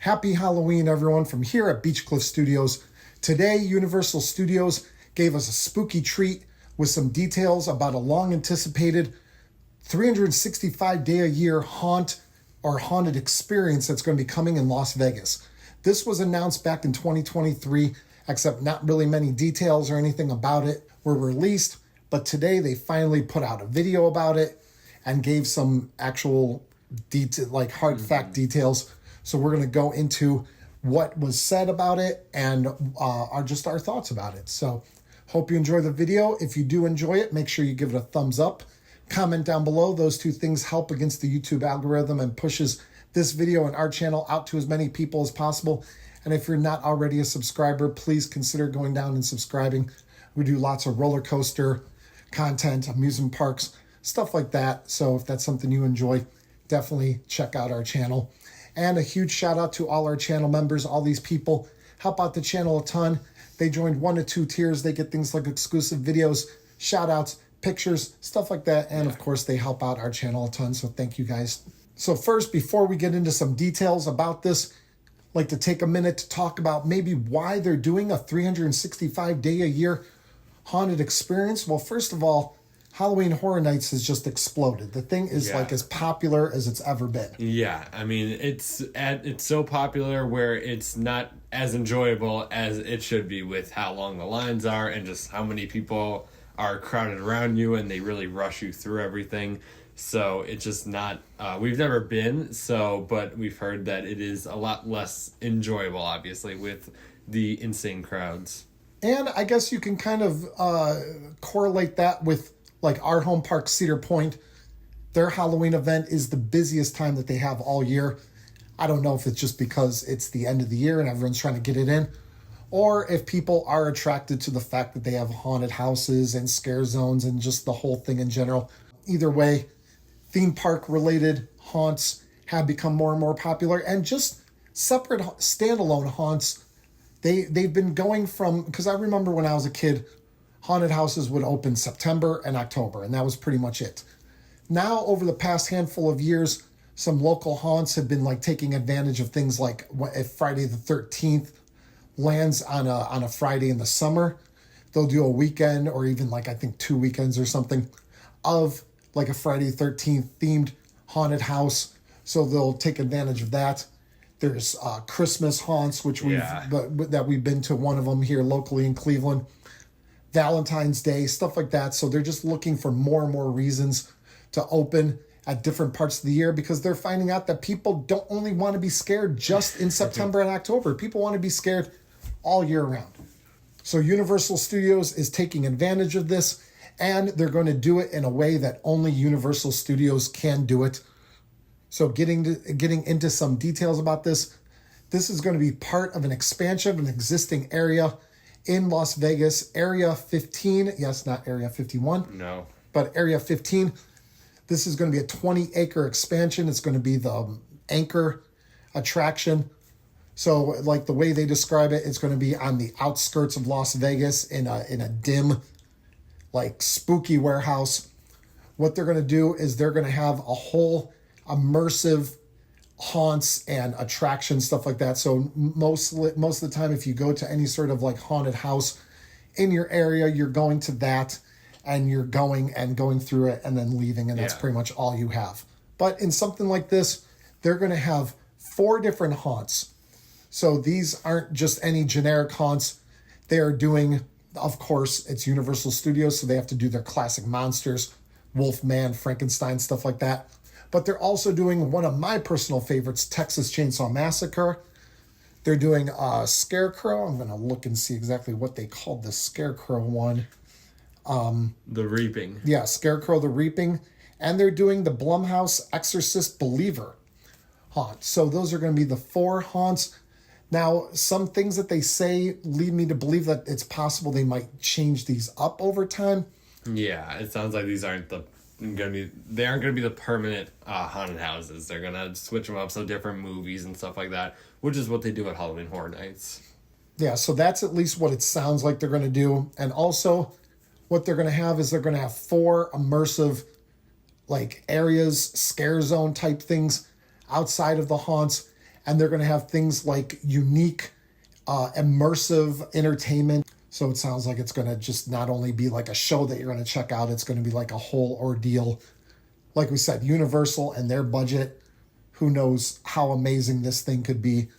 Happy Halloween, everyone, from here at Beach Cliff Studios. Today, Universal Studios gave us a spooky treat with some details about a long-anticipated 365-day-a-year haunted experience that's going to be coming in Las Vegas. This was announced back in 2023, except not really many details or anything about it were released. But today, they finally put out a video about it and gave some actual hard fact details. So we're going to go into what was said about it and our thoughts about it. So hope you enjoy the video. If you do enjoy it, make sure you give it a thumbs up. Comment down below. Those two things help against the YouTube algorithm and pushes this video and our channel out to as many people as possible. And if you're not already a subscriber, please consider going down and subscribing. We do lots of roller coaster content, amusement parks, stuff like that. So if that's something you enjoy, definitely check out our channel. And a huge shout out to all our channel members. All these people help out the channel a ton. They joined 1 to 2 tiers. They get things like exclusive videos, shout outs, pictures, stuff like that. And of course, they help out our channel a ton. So thank you guys. So first, before we get into some details about this, I'd like to take a minute to talk about maybe why they're doing a 365-day-a-year haunted experience. Well, first of all, Halloween Horror Nights has just exploded. The thing is as popular as it's ever been. Yeah, I mean, it's so popular where it's not as enjoyable as it should be with how long the lines are and just how many people are crowded around you and they really rush you through everything. So it's just not, we've never been, but we've heard that it is a lot less enjoyable, obviously, with the insane crowds. And I guess you can kind of correlate that with like our home park, Cedar Point. Their Halloween event is the busiest time that they have all year. I don't know if it's just because it's the end of the year and everyone's trying to get it in, or if people are attracted to the fact that they have haunted houses and scare zones and just the whole thing in general. Either way, theme park related haunts have become more and more popular, and just separate standalone haunts. They've been going from, because I remember when I was a kid, haunted houses would open September and October, and that was pretty much it. Now, over the past handful of years, some local haunts have been like taking advantage of things like if Friday the 13th lands on a Friday in the summer, they'll do a weekend or even like I think 2 weekends or something of like a Friday the 13th themed haunted house. So they'll take advantage of that. There's Christmas haunts, which we've been to one of them here locally in Cleveland. Valentine's Day, stuff like that. So they're just looking for more and more reasons to open at different parts of the year, because they're finding out that people don't only want to be scared just in September and October. People want to be scared all year round. So Universal Studios is taking advantage of this, and they're going to do it in a way that only Universal Studios can do it. So getting into some details about this is going to be part of an expansion of an existing area in Las Vegas, Area 15. Yes, not Area 51. No. But Area 15. This is going to be a 20-acre expansion. It's going to be the anchor attraction. So like the way they describe it, it's going to be on the outskirts of Las Vegas in a dim, like spooky warehouse. What they're going to do is they're going to have a whole immersive haunts and attractions, stuff like that. So most of the time, if you go to any sort of like haunted house in your area, you're going to that and you're going through it and then leaving, and that's pretty much all you have. But in something like this, they're going to have 4 different haunts. So these aren't just any generic haunts. They are doing, of course, it's Universal Studios, so they have to do their classic monsters, Wolfman, Frankenstein, stuff like that. But they're also doing one of my personal favorites, Texas Chainsaw Massacre. They're doing Scarecrow. I'm going to look and see exactly what they called the Scarecrow one. The Reaping. Yeah, Scarecrow the Reaping. And they're doing the Blumhouse Exorcist Believer haunt. So those are going to be the 4 haunts. Now, some things that they say lead me to believe that it's possible they might change these up over time. Yeah, it sounds like these aren't going to be the permanent haunted houses. They're going to switch them up, so different movies and stuff like that, which is what they do at Halloween Horror Nights. Yeah, so that's at least what it sounds like they're going to do. And also, what they're going to have is they're going to have 4 immersive like areas, scare zone type things outside of the haunts. And they're going to have things like unique, immersive entertainment. So it sounds like it's going to just not only be like a show that you're going to check out, it's going to be like a whole ordeal. Like we said, Universal and their budget, who knows how amazing this thing could be.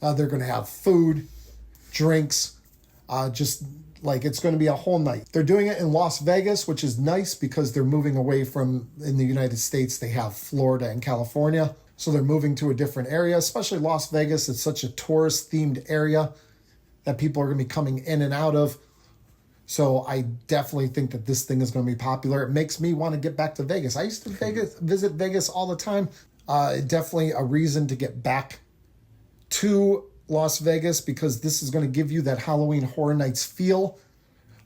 They're going to have food, drinks, just like it's going to be a whole night. They're doing it in Las Vegas, which is nice because they're moving away from, in the United States, they have Florida and California. So they're moving to a different area, especially Las Vegas. It's such a tourist themed area that people are going to be coming in and out of. So I definitely think that this thing is going to be popular. It makes me want to get back to Vegas. I used to visit Vegas all the time. Definitely a reason to get back to Las Vegas, because this is going to give you that Halloween Horror Nights feel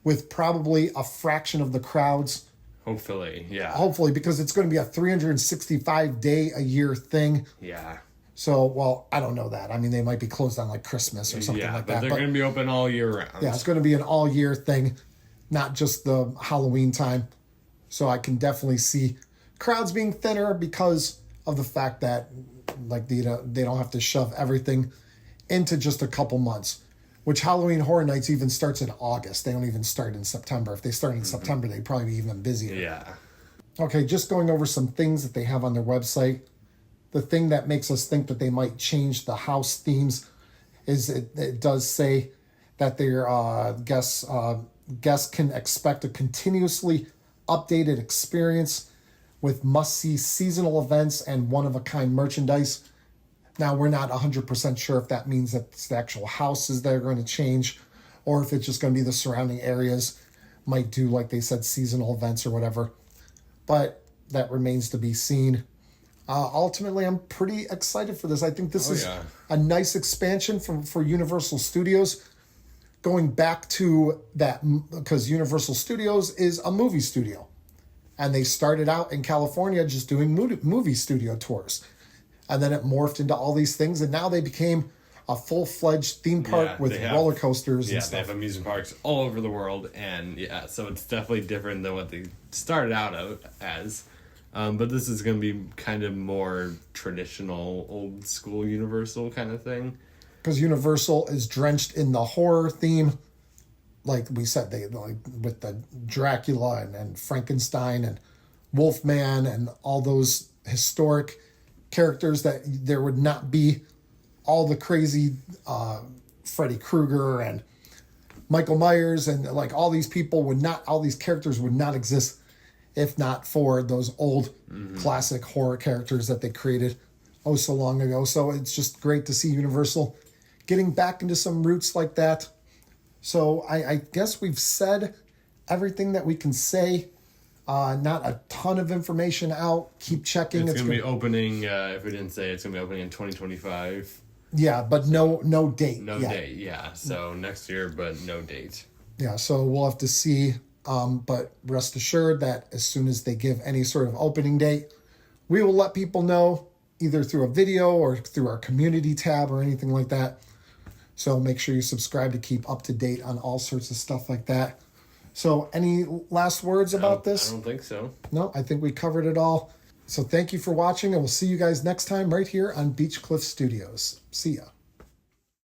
with probably a fraction of the crowds. Hopefully, yeah. Hopefully, because it's going to be a 365-day-a-year thing. Yeah. So, well, I don't know that. I mean, they might be closed on like Christmas or something like that. But they're going to be open all year round. Yeah, it's going to be an all-year thing, not just the Halloween time. So I can definitely see crowds being thinner because of the fact that like they don't have to shove everything into just a couple months, which Halloween Horror Nights even starts in August. They don't even start in September. If they start in September, they'd probably be even busier. Yeah. Okay, just going over some things that they have on their website. The thing that makes us think that they might change the house themes is it does say that their guests can expect a continuously updated experience with must-see seasonal events and one-of-a-kind merchandise. Now, we're not 100% sure if that means that it's the actual houses that are going to change or if it's just going to be the surrounding areas. Might do, like they said, seasonal events or whatever. But that remains to be seen. Ultimately, I'm pretty excited for this. I think this is a nice expansion for Universal Studios. Going back to that, because Universal Studios is a movie studio. And they started out in California just doing movie studio tours. And then it morphed into all these things. And now they became a full-fledged theme park with roller coasters and stuff. Yeah, they have amusement parks all over the world. And yeah, so it's definitely different than what they started out as. But this is going to be kind of more traditional, old school Universal kind of thing. Because Universal is drenched in the horror theme. Like we said, they like with the Dracula and Frankenstein and Wolfman and all those historic characters, that there would not be all the crazy Freddy Krueger and Michael Myers and like all these characters would not exist if not for those old classic horror characters that they created so long ago. So it's just great to see Universal getting back into some roots like that. So I guess we've said everything that we can say. Not a ton of information out. Keep checking. It's going to be opening, if we didn't say, it's going to be opening in 2025. Yeah, but no date. No date, yeah. So next year, but no date. Yeah, so we'll have to see. But rest assured that as soon as they give any sort of opening date, we will let people know either through a video or through our community tab or anything like that. So make sure you subscribe to keep up to date on all sorts of stuff like that. So any last words about this? I don't think so. No, I think we covered it all. So thank you for watching, and we'll see you guys next time right here on Beach Cliff Studios. See ya.